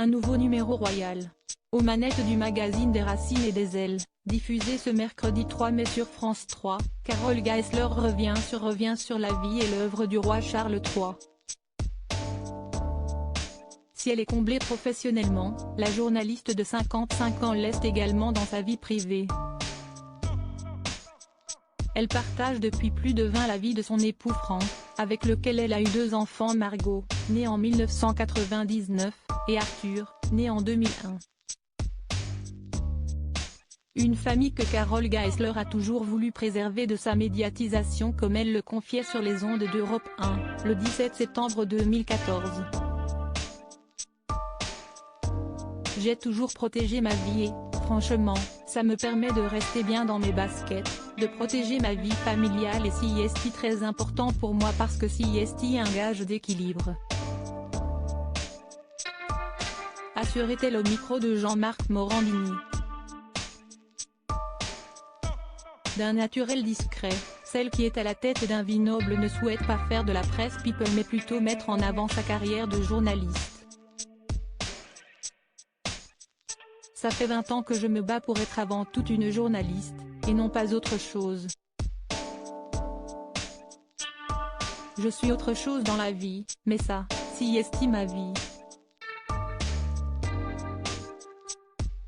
Un nouveau numéro royal. Aux manettes du magazine des Racines et des Ailes, diffusé ce mercredi 3 mai sur France 3, Carole Geisler revient sur la vie et l'œuvre du roi Charles III. Si elle est comblée professionnellement, la journaliste de 55 ans l'est également dans sa vie privée. Elle partage depuis plus de 20 ans la vie de son époux Franck, avec lequel elle a eu 2 enfants, Margot, née en 1999, et Arthur, né en 2001. Une famille que Carole Geisler a toujours voulu préserver de sa médiatisation, comme elle le confiait sur les ondes d'Europe 1, le 17 septembre 2014. J'ai toujours protégé ma vie et, franchement, ça me permet de rester bien dans mes baskets, de protéger ma vie familiale et c'est très important pour moi parce que c'est un gage d'équilibre. Assurait-elle au micro de Jean-Marc Morandini. D'un naturel discret, celle qui est à la tête d'un vie noble ne souhaite pas faire de la presse people mais plutôt mettre en avant sa carrière de journaliste. Ça fait 20 ans que je me bats pour être avant tout une journaliste, et non pas autre chose. Je suis autre chose dans la vie, mais ça, c'est ma vie.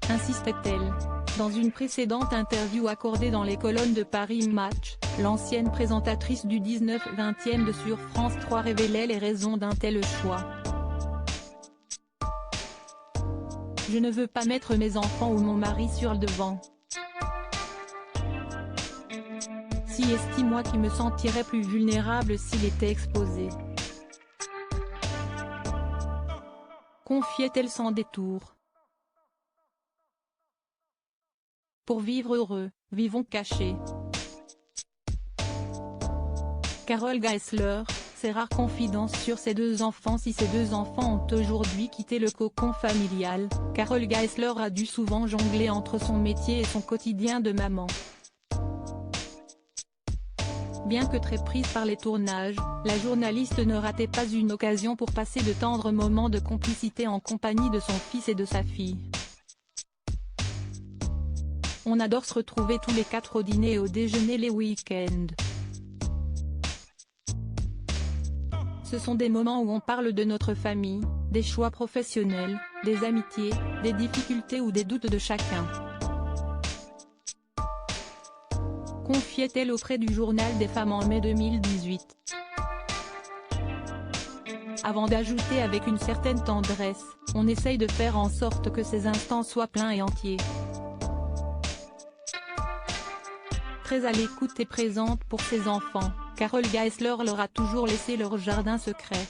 Insistait-elle. Dans une précédente interview accordée dans les colonnes de Paris Match, l'ancienne présentatrice du 19-20e de sur France 3 révélait les raisons d'un tel choix. Je ne veux pas mettre mes enfants ou mon mari sur le devant. C'est moi qui me sentirais plus vulnérable s'il était exposé. Confiait-elle sans détour. Pour vivre heureux, vivons cachés. Carole Geisler, ses rares confidences sur ses 2 enfants. Si ses 2 enfants ont aujourd'hui quitté le cocon familial, Carole Geisler a dû souvent jongler entre son métier et son quotidien de maman. Bien que très prise par les tournages, la journaliste ne ratait pas une occasion pour passer de tendres moments de complicité en compagnie de son fils et de sa fille. On adore se retrouver tous les 4 au dîner et au déjeuner les week-ends. Ce sont des moments où on parle de notre famille, des choix professionnels, des amitiés, des difficultés ou des doutes de chacun. Confiait-elle auprès du Journal des femmes en mai 2018. Avant d'ajouter avec une certaine tendresse, on essaye de faire en sorte que ces instants soient pleins et entiers. Très à l'écoute et présente pour ses enfants, Carole Geisler leur a toujours laissé leur jardin secret.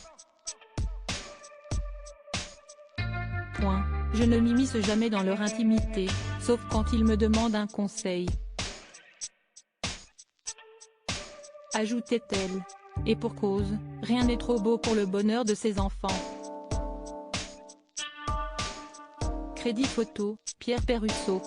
Je ne m'immisce jamais dans leur intimité, sauf quand ils me demandent un conseil. Ajoutait-elle. Et pour cause, rien n'est trop beau pour le bonheur de ses enfants. Crédit photo, Pierre Perrusso.